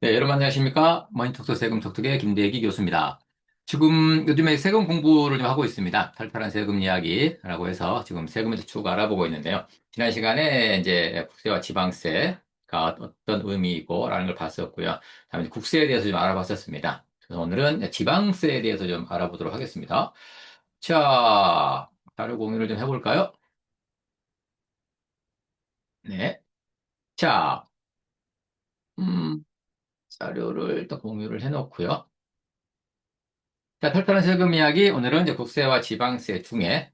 네, 여러분 안녕하십니까? 머니톡터 세금 톡톡의 김대기 교수입니다. 지금 요즘에 세금 공부를 좀 하고 있습니다. 탈탈한 세금 이야기라고 해서 지금 세금에 대해서 쭉 알아보고 있는데요. 지난 시간에 이제 국세와 지방세가 어떤 의미이고라는 걸 봤었고요. 다음에 국세에 대해서 좀 알아봤었습니다. 그래서 오늘은 지방세에 대해서 좀 알아보도록 하겠습니다. 자, 자료 공유를 좀 해볼까요? 네. 자, 음, 자료를 또 공유를 해놓고요. 자, 털털한 세금 이야기. 오늘은 이제 국세와 지방세 중에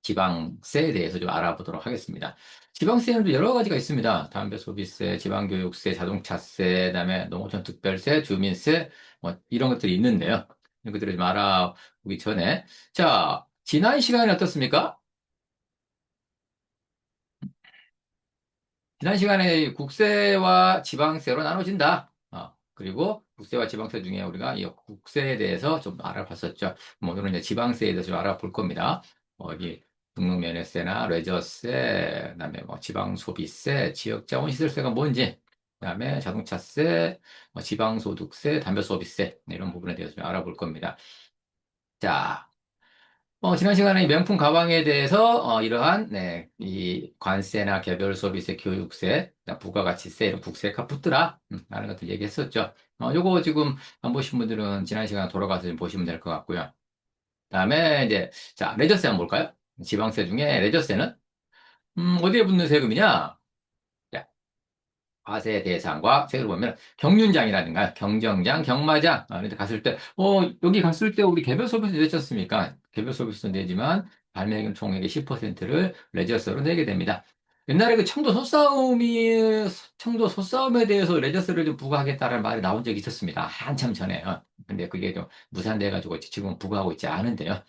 지방세에 대해서 좀 알아보도록 하겠습니다. 지방세는 또 여러 가지가 있습니다. 담배 소비세, 지방교육세, 자동차세, 그다음에 농어촌 특별세, 주민세, 뭐 이런 것들이 있는데요. 이런 것들을 좀 알아보기 전에 자, 지난 시간에 어떻습니까? 지난 시간에 국세와 지방세로 나눠진다. 그리고 국세와 지방세 중에 우리가 이 국세에 대해서 좀 알아봤었죠. 뭐 오늘은 이제 지방세에 대해서 좀 알아볼 겁니다. 여기 등록면허세나 레저세, 그다음에 뭐 지방소비세, 지역자원시설세가 뭔지, 그다음에 자동차세, 뭐 지방소득세, 담배소비세 네, 이런 부분에 대해서 좀 알아볼 겁니다. 자, 지난 시간에 이 명품 가방에 대해서 이러한 네, 이 관세나 개별 소비세, 교육세, 부가가치세 이런 국세가 붙더라 라는 것들 얘기했었죠. 요거 지금 안 보신 분들은 지난 시간 돌아가서 좀 보시면 될 것 같고요. 그다음에 이제 자 레저세 한번 볼까요? 지방세 중에 레저세는 어디에 붙는 세금이냐? 과세 대상과 세금을 보면 경륜장이라든가 경정장, 경마장 이런 데 갔을 때 여기 갔을 때 우리 개별 소비세 냈지 않습니까? 개별 소비세 내지만 발매금 총액의 10%를 레저세로 내게 됩니다. 옛날에 그 청도 소싸움에 대해서 레저세를 좀 부과하겠다는 말이 나온 적이 있었습니다. 한참 전에요. 근데 그게 좀 무산돼가지고 지금 부과하고 있지 않은데요.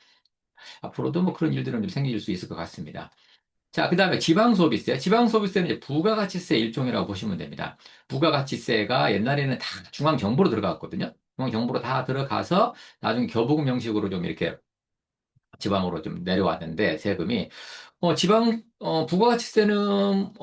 앞으로도 뭐 그런 일들은 좀 생길 수 있을 것 같습니다. 자, 그 다음에 지방소비세. 지방소비세는 이제 부가가치세 일종이라고 보시면 됩니다. 부가가치세가 옛날에는 다 중앙정부로 들어갔거든요. 중앙정부로 다 들어가서 나중에 교부금 형식으로 좀 이렇게 지방으로 좀 내려왔는데 세금이 부가가치세는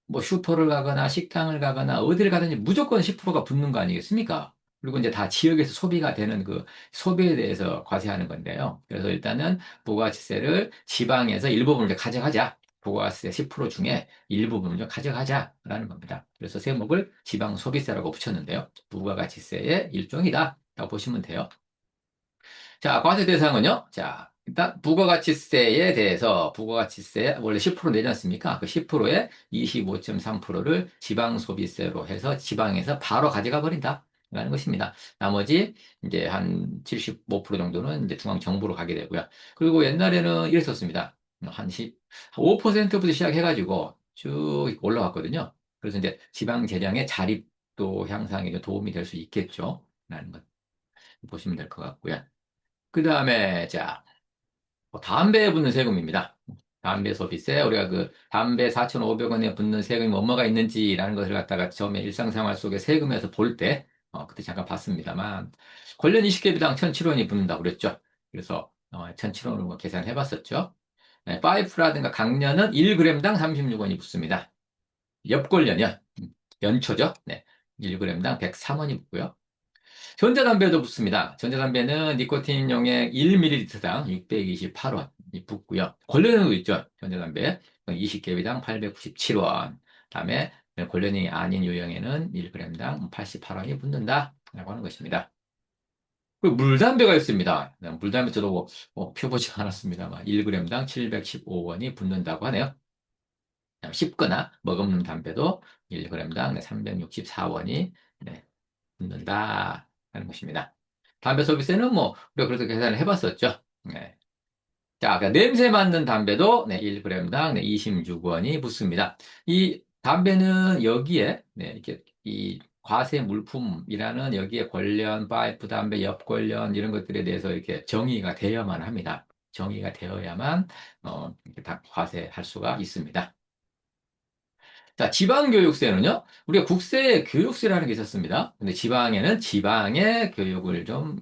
뭐 슈퍼를 가거나 식당을 가거나 어디를 가든지 무조건 10%가 붙는 거 아니겠습니까? 그리고 이제 다 지역에서 소비가 되는 그 소비에 대해서 과세하는 건데요. 그래서 일단은 부가가치세를 지방에서 일부분을 이제 가져가자. 부가가치세 10% 중에 일부분을 좀 가져가자라는 겁니다. 그래서 세목을 지방 소비세라고 붙였는데요. 부가가치세의 일종이다. 라고 보시면 돼요. 자, 과세 대상은요? 자, 일단 부가가치세에 대해서 부가가치세 원래 10% 내지 않습니까? 그 10%에 25.3%를 지방소비세로 해서 지방에서 바로 가져가 버린다. 라는 것입니다. 나머지 이제 한 75% 정도는 이제 중앙정부로 가게 되고요. 그리고 옛날에는 이랬었습니다. 한 5%부터 시작해가지고 쭉 올라왔거든요. 그래서 이제 지방 재정의 자립도 향상에 좀 도움이 될 수 있겠죠. 라는 것 보시면 될 것 같고요. 그 다음에, 자, 담배에 붙는 세금입니다. 담배 소비세, 우리가 그 담배 4,500원에 붙는 세금이 뭐가 있는지라는 것을 갖다가 처음에 일상생활 속에 세금에서 볼 때, 그때 잠깐 봤습니다만, 관련 20개비당 1,007원이 붙는다고 그랬죠. 그래서, 1,007원으로 계산해 봤었죠. 네, 파이프라든가 강련은 1g당 36원이 붙습니다. 엽권련이요. 연초죠. 네. 1g당 103원이 붙고요. 전자담배도 붙습니다. 전자담배는 니코틴 용액 1ml당 628원이 붙고요. 권련형도 있죠. 전자담배 20개비당 897원. 다음에 권련형이 아닌 유형에는 1g당 88원이 붙는다라고 하는 것입니다. 그리고 물담배가 있습니다. 물담배 저도 펴보지 않았습니다만 1g당 715원이 붙는다고 하네요. 씹거나 먹없는 담배도 1g당 364원이 붙는다 하는 것입니다. 담배 소비세는 뭐 우리가 그렇게 계산을 해봤었죠. 네. 자, 냄새 맡는 담배도 1g당 26원이 붙습니다. 이 담배는 여기에 이렇게 이 과세 물품이라는 여기에 관련 파이프 담배, 엽 관련 이런 것들에 대해서 이렇게 정의가 되어야만 합니다. 정의가 되어야만 이렇게 다 과세할 수가 있습니다. 자, 지방교육세는요, 우리가 국세에 교육세라는 게 있었습니다. 근데 지방에는 지방의 교육을 좀,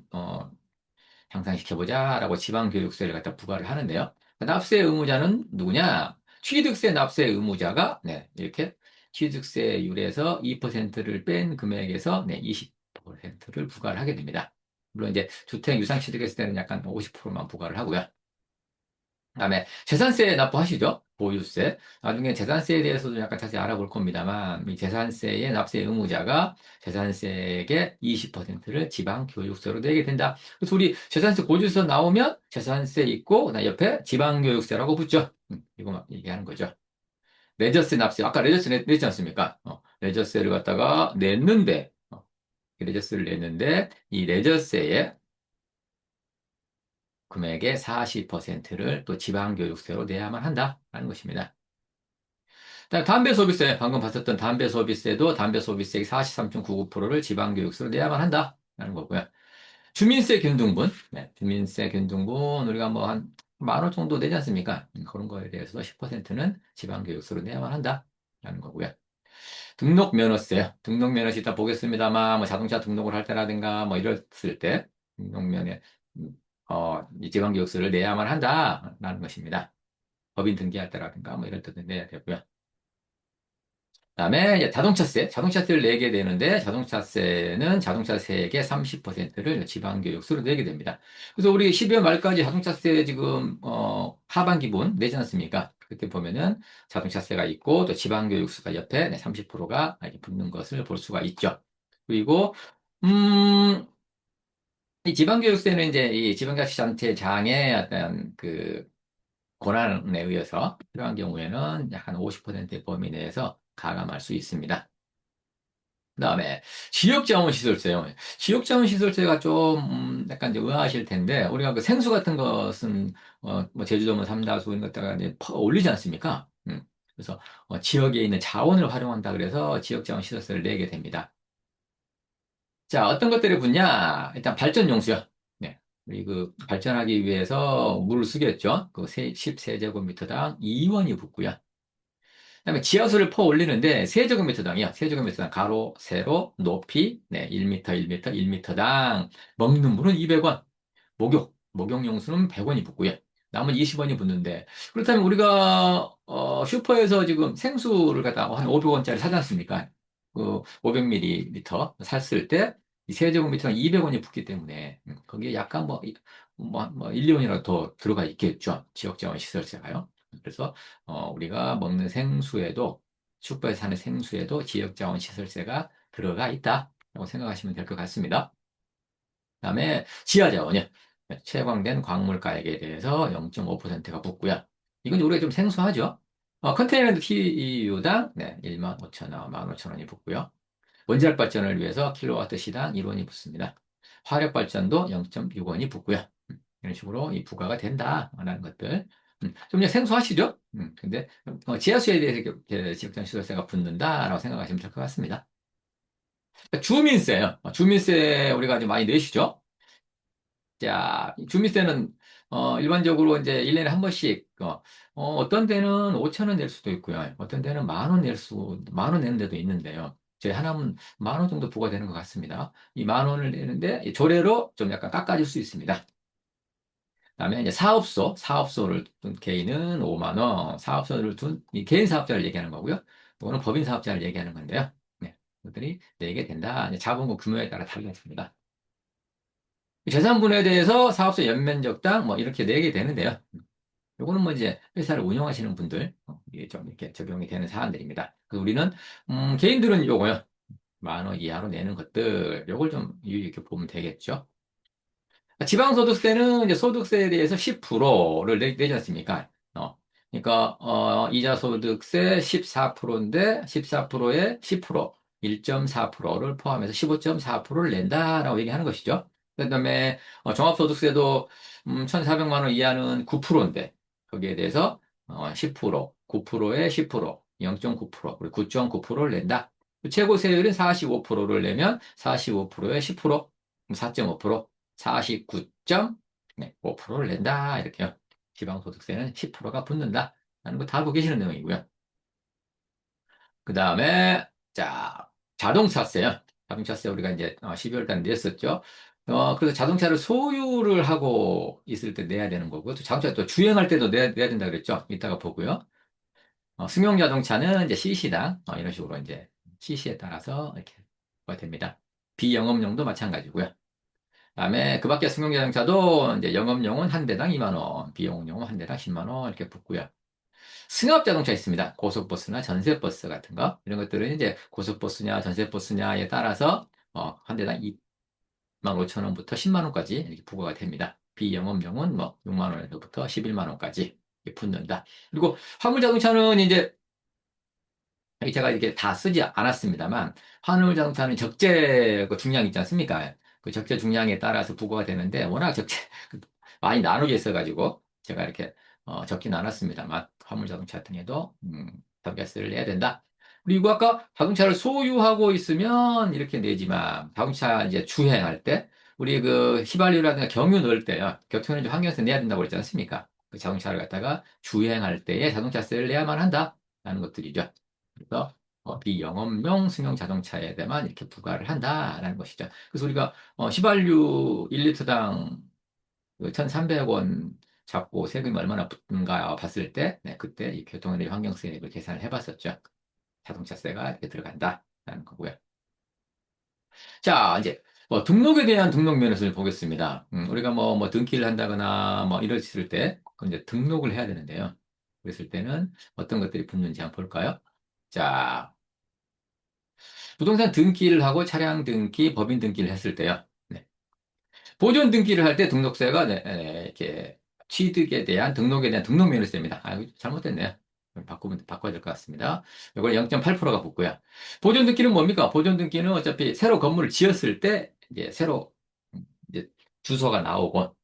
향상시켜보자라고 지방교육세를 갖다 부과를 하는데요. 납세 의무자는 누구냐? 취득세 납세 의무자가, 이렇게. 취득세율에서 2%를 뺀 금액에서 네, 20%를 부과를 하게 됩니다. 물론 이제 주택 유상 취득했을 때는 약간 50%만 부과를 하고요. 그다음에 재산세 납부하시죠? 보유세. 나중에 재산세에 대해서도 약간 자세히 알아볼 겁니다만, 이 재산세의 납세 의무자가 재산세의 20%를 지방교육세로 내게 된다. 그래서 우리 재산세 고지서 나오면 재산세 있고, 그다음 옆에 지방교육세라고 붙죠. 이거 막 얘기하는 거죠. 레저세 납세. 아까 레저세 냈지 않습니까? 레저세를 갖다가 냈는데, 레저세를 냈는데, 이 레저세에 금액의 40%를 또 지방교육세로 내야만 한다라는 것입니다. 그다음에 담배 소비세, 방금 봤었던 담배 소비세도 담배 소비세의 43.99%를 지방교육세로 내야만 한다라는 거고요. 주민세 균등분, 네, 주민세 균등분 우리가 뭐 한 10,000원 정도 내지 않습니까? 그런 거에 대해서도 10%는 지방교육세로 내야만 한다라는 거고요. 등록면허세요. 등록면허세 이따 보겠습니다만, 뭐 자동차 등록을 할 때라든가, 뭐 이랬을 때, 등록면에, 음, 이 지방교육세를 내야만 한다라는 것입니다. 법인 등기할 때라든가, 뭐 이럴 때도 내야 되고요. 그다음에 이제 자동차세, 자동차세를 내게 되는데, 자동차세는 자동차세액의 30%를 지방교육세로 내게 됩니다. 그래서 우리 12월 말까지 자동차세 지금, 하반기분 내지 않습니까? 그때 보면은 자동차세가 있고 또 지방교육세가 옆에 30%가 붙는 것을 볼 수가 있죠. 그리고, 음, 이 지방교육세는 이제 이 지방자치단체장의 어떤 그 권한에 의해서 필요한 경우에는 약 한 50%의 범위 내에서 가감할 수 있습니다. 그다음에 지역자원시설세요. 지역자원시설세가 좀 약간 이제 의아하실 텐데 우리가 그 생수 같은 것은 뭐 제주도 뭐 삼다수 이런 것다가 이제 올리지 않습니까? 그래서 지역에 있는 자원을 활용한다 그래서 지역자원시설세를 내게 됩니다. 자, 어떤 것들이 붙냐? 일단 발전용수요. 네. 우리 그 발전하기 위해서 물을 쓰겠죠. 그 10세제곱미터당 2원이 붙고요. 그다음에 지하수를 퍼 올리는데 세제곱미터당이요. 세제곱미터당 가로, 세로, 높이 네, 1m, 1m, 1m당 먹는 물은 200원. 목욕용수는 100원이 붙고요. 나머지 20원이 붙는데 그렇다면 우리가 슈퍼에서 지금 생수를 갖다 한 500원짜리 사지 않습니까? 그 500ml 샀을 때 이 세제곱미터당 200원이 붙기 때문에 거기에 약간 뭐 1, 2원이라도 더 들어가 있겠죠. 지역자원 시설세가요. 그래서 우리가 먹는 생수에도 슈퍼에서 사는 생수에도 지역자원 시설세가 들어가 있다라고 생각하시면 될 것 같습니다. 그다음에 지하자원이요. 채광된 광물가액에 대해서 0.5%가 붙고요. 이건 우리가 좀 생소하죠. 컨테이너 TEU당 1만 5천 원, 1만 5천 원이 붙고요. 원자력 발전을 위해서 킬로와트 시당 1원이 붙습니다. 화력 발전도 0.6원이 붙고요. 이런 식으로 이 부과가 된다라는 것들. 좀 이제 생소하시죠? 근데 지하수에 대해서 이렇게 지역장 시설세가 붙는다라고 생각하시면 될 것 같습니다. 주민세요. 주민세 우리가 좀 많이 내시죠? 자, 주민세는 일반적으로 이제 1년에 한 번씩 떤 데는 5천 원 낼 수도 있고요. 어떤 데는 10,000원 만 원 내는 데도 있는데요. 제 하나는 10,000원 정도 부과되는 것 같습니다. 이 10,000원을 내는데 이 조례로 좀 약간 깎아줄 수 있습니다. 그다음에 이제 사업소를 둔 개인은 5만 원, 사업소를 둔 이 개인 사업자를 얘기하는 거고요. 이거는 법인 사업자를 얘기하는 건데요. 네, 그들이 내게 된다. 이제 자본금 규모에 따라 다르겠습니다. 재산분에 대해서 사업소 연면적당 뭐 이렇게 내게 되는데요. 요거는 뭐 이제 회사를 운영하시는 분들 이게 좀 이렇게 적용이 되는 사안들입니다. 그래서 우리는 개인들은 요거요. 10,000원 이하로 내는 것들 요걸 좀 유의 깊게 보면 되겠죠. 지방소득세는 이제 소득세에 대해서 10%를 내지 않습니까? 그러니까 이자 소득세 14%인데 14%에 10% 1.4%를 포함해서 15.4%를 낸다라고 얘기하는 것이죠. 그다음에 종합소득세도 1,400만 원 이하는 9%인데 거기에 대해서 10% 9%에 10% 0.9% 그리고 9.9%를 낸다. 최고 세율은 45%를 내면 45%에 10% 4.5% 49.5%를 낸다. 이렇게요. 지방소득세는 10%가 붙는다. 라는 거 다 알고 계시는 내용이고요. 그 다음에, 자, 자동차세요. 자동차세 우리가 이제 12월 달에 냈었죠. 그래서 자동차를 소유를 하고 있을 때 내야 되는 거고, 또 자동차 또 주행할 때도 내야 된다 그랬죠. 이따가 보고요. 승용 자동차는 이제 CC당, 이런 식으로 이제 CC에 따라서 이렇게 됩니다. 비영업용도 마찬가지고요. 그다음에 그 밖에 승용 자동차도 이제 영업용은 한 대당 2만 원, 비영업용은 한 대당 10만 원 이렇게 붙고요. 승합 자동차 있습니다. 고속버스나 전세버스 같은 거. 이런 것들은 이제 고속버스냐 전세버스냐에 따라서 한 대당 2만 5천 원부터 10만 원까지 이렇게 부과가 됩니다. 비영업용은 뭐 6만 원에서부터 11만 원까지 붙는다. 그리고 화물 자동차는 이제 제가 이게 다 쓰지 않았습니다만, 한울 자동차는 적재 그 중량 있지 않습니까? 그 적재 중량에 따라서 부과가 되는데, 워낙 적재, 많이 나눠져 있어가지고, 제가 이렇게, 적진 않았습니다만, 화물 자동차 같은 경우도, WS를 내야 된다. 그리고 아까 자동차를 소유하고 있으면 이렇게 내지만, 자동차 이제 주행할 때, 우리 그 휘발유라든가 경유 넣을 때요, 교통안전 환경에서 내야 된다고 그랬지 않습니까? 그 자동차를 갖다가 주행할 때에 자동차세를 내야만 한다. 라는 것들이죠. 그래서 비영업용 승용 자동차에 대만 이렇게 부과를 한다라는 것이죠. 그래서 우리가 휘발유 1리터당 1,300원 잡고 세금이 얼마나 붙는가 봤을 때, 네, 그때 이 교통의 환경세를 계산을 해봤었죠. 자동차세가 이렇게 들어간다라는 거고요. 자, 이제 등록에 대한 등록 면허를 보겠습니다. 우리가 뭐 등기를 한다거나 뭐 이랬을 때, 이제 등록을 해야 되는데요. 그랬을 때는 어떤 것들이 붙는지 한번 볼까요? 자, 부동산 등기를 하고 차량 등기, 법인 등기를 했을 때요. 네. 보존 등기를 할 때 등록세가 네, 이렇게 취득에 대한 등록에 대한 등록 면허세입니다. 아, 이거 잘못됐네요. 바꿔야 될 것 같습니다. 이걸 0.8%가 붙고요. 보존 등기는 뭡니까? 보존 등기는 어차피 새로 건물을 지었을 때 이제 새로 이제 주소가 나오고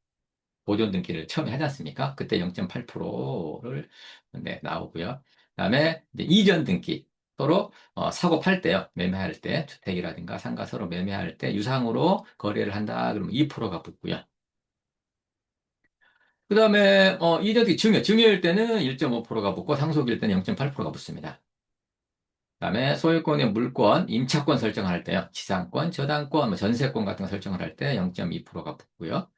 보존 등기를 처음에 하지 않습니까? 그때 0.8%를 네, 나오고요. 그다음에 이제 이전 등기 서로 사고 팔 때요. 매매할 때 주택이라든가 상가 서로 매매할 때 유상으로 거래를 한다. 그러면 2%가 붙고요. 그다음에 이전 등기 증여일 때는 1.5%가 붙고 상속일 때는 0.8%가 붙습니다. 그다음에 소유권의 물권, 임차권 설정할 때요. 지상권, 저당권, 뭐 전세권 같은 거 설정을 할 때 0.2%가 붙고요.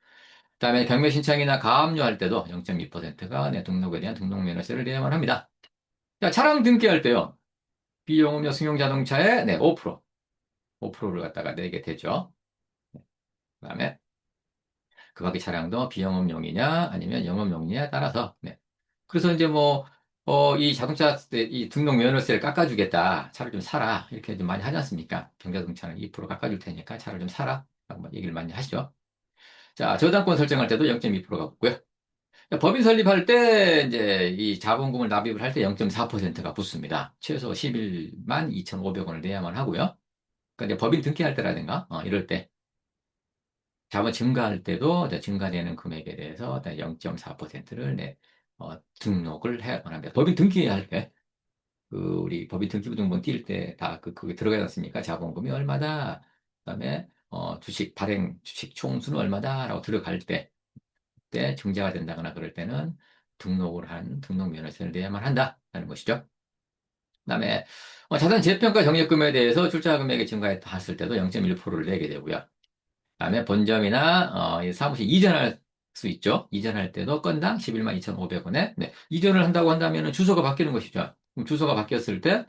그다음에 경매 신청이나 가압류할 때도 0.2%가 내 등록에 대한 등록 면허세를 내야만 합니다. 자, 차량 등기할 때요. 비용음료 승용 자동차에 네, 5%, 5%를 갖다가 내게 되죠. 그다음에 그 밖의 차량도 비영업용이냐 아니면 영업용이냐에 따라서 네. 그래서 이제 뭐 이 자동차 이 등록 면허세를 깎아주겠다. 차를 좀 사라. 이렇게 좀 많이 하지 않습니까? 경자동차는 2% 깎아줄 테니까 차를 좀 사라. 라고 뭐 얘기를 많이 하시죠. 자, 저당권 설정할 때도 0.2%가 붙고요. 법인 설립할 때 이제 이 자본금을 납입을 할 때 0.4%가 붙습니다. 최소 11만 2,500원을 내야만 하고요. 그러니까 이제 법인 등기할 때라든가 이럴 때 자본 증가할 때도 이제 증가되는 금액에 대해서 0.4%를 등록을 해야만 합니다. 법인 등기할 때 그 우리 법인 등기부등본 띄울 때 다 그게 들어가지 않습니까? 자본금이 얼마다, 그다음에 주식 발행 주식 총수는 얼마다라고 들어갈 때 증자가 된다거나 그럴 때는 등록을 한 등록 면허세를 내야만 한다는 것이죠. 그다음에 자산 재평가 적립금에 대해서 출자 금액이 증가했을 때도 0.1%를 내게 되고요. 그다음에 본점이나 이 사무실 이전할 수 있죠. 이전할 때도 건당 11만 2,500원에 이전을 한다고 한다면 주소가 바뀌는 것이죠. 그럼 주소가 바뀌었을 때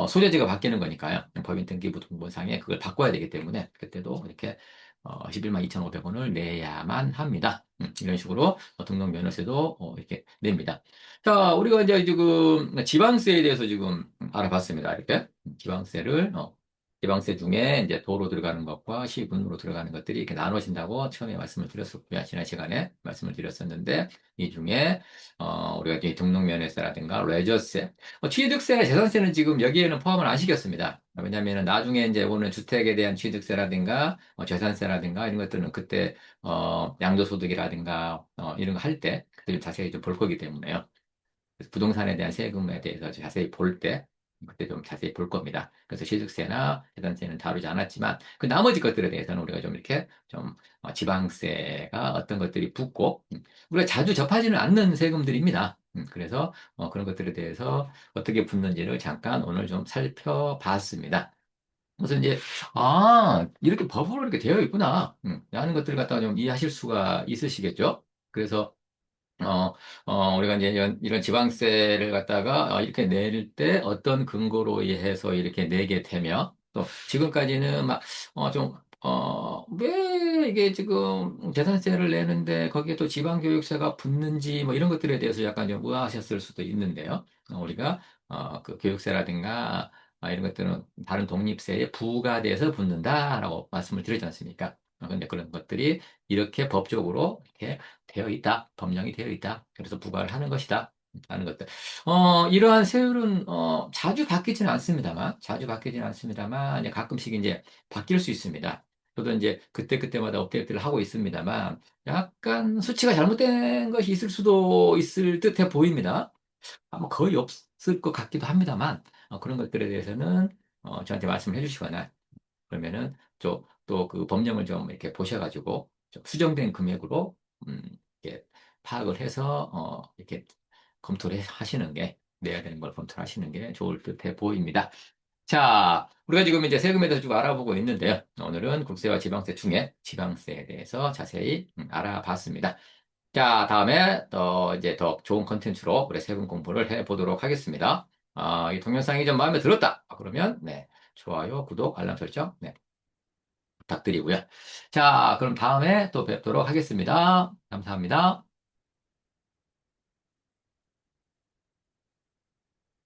소재지가 바뀌는 거니까요. 법인 등기부등본상에 그걸 바꿔야 되기 때문에 그때도 이렇게 11만 2,500원을 내야만 합니다. 이런 식으로 등록 면허세도 이렇게 냅니다. 자, 우리가 이제 지금 지방세에 대해서 지금 알아봤습니다. 이렇게 지방세 중에 이제 도로 들어가는 것과 시군으로 들어가는 것들이 이렇게 나눠진다고 처음에 말씀을 드렸었고요. 지난 시간에 말씀을 드렸었는데, 이 중에, 우리가 이제 등록면허세라든가 레저세, 취득세나 재산세는 지금 여기에는 포함을 안 시켰습니다. 왜냐하면 나중에 이제 오는 주택에 대한 취득세라든가, 재산세라든가 이런 것들은 그때, 양도소득이라든가, 이런 거 할 때, 그때 좀 자세히 좀 볼 거기 때문에요. 그래서 부동산에 대한 세금에 대해서 자세히 볼 때, 그때 좀 자세히 볼 겁니다. 그래서 취득세나 재산세는 다루지 않았지만, 그 나머지 것들에 대해서는 우리가 좀 이렇게 좀 지방세가 어떤 것들이 붙고, 우리가 자주 접하지는 않는 세금들입니다. 그래서 그런 것들에 대해서 어떻게 붙는지를 잠깐 오늘 좀 살펴봤습니다. 그래서 이제, 이렇게 법으로 이렇게 되어 있구나. 라는 것들을 갖다가 좀 이해하실 수가 있으시겠죠? 그래서 어, 우리가 이제 이런 지방세를 갖다가 이렇게 낼 때 어떤 근거로 의해서 이렇게 내게 되며 또 지금까지는 막, 왜 이게 지금 재산세를 내는데 거기에 또 지방교육세가 붙는지 뭐 이런 것들에 대해서 약간 좀 의아하셨을 수도 있는데요. 우리가, 그 교육세라든가 이런 것들은 다른 독립세에 부과돼서 붙는다라고 말씀을 드리지 않습니까? 근데 그런 것들이 이렇게 법적으로 이렇게 되어 있다. 법령이 되어 있다. 그래서 부과를 하는 것이다. 하는 것들. 이러한 세율은, 자주 바뀌지는 않습니다만, 이제 가끔씩 이제 바뀔 수 있습니다. 저도 이제 그때그때마다 업데이트를 하고 있습니다만, 약간 수치가 잘못된 것이 있을 수도 있을 듯해 보입니다. 뭐 거의 없을 것 같기도 합니다만, 그런 것들에 대해서는, 저한테 말씀을 해주시거나, 그러면은 또 그 법령을 좀 이렇게 보셔가지고 좀 수정된 금액으로 이렇게 파악을 해서 이렇게 검토를 하시는 게 내야 되는 걸 검토를 하시는 게 좋을 듯해 보입니다. 자, 우리가 지금 이제 세금에 대해서 쭉 알아보고 있는데요. 오늘은 국세와 지방세 중에 지방세에 대해서 자세히 알아봤습니다. 자, 다음에 또 이제 더 좋은 컨텐츠로 우리 세금 공부를 해보도록 하겠습니다. 이 동영상이 좀 마음에 들었다. 그러면 네, 좋아요, 구독, 알람 설정, 네, 부탁드리고요. 자, 그럼 다음에 또 뵙도록 하겠습니다. 감사합니다.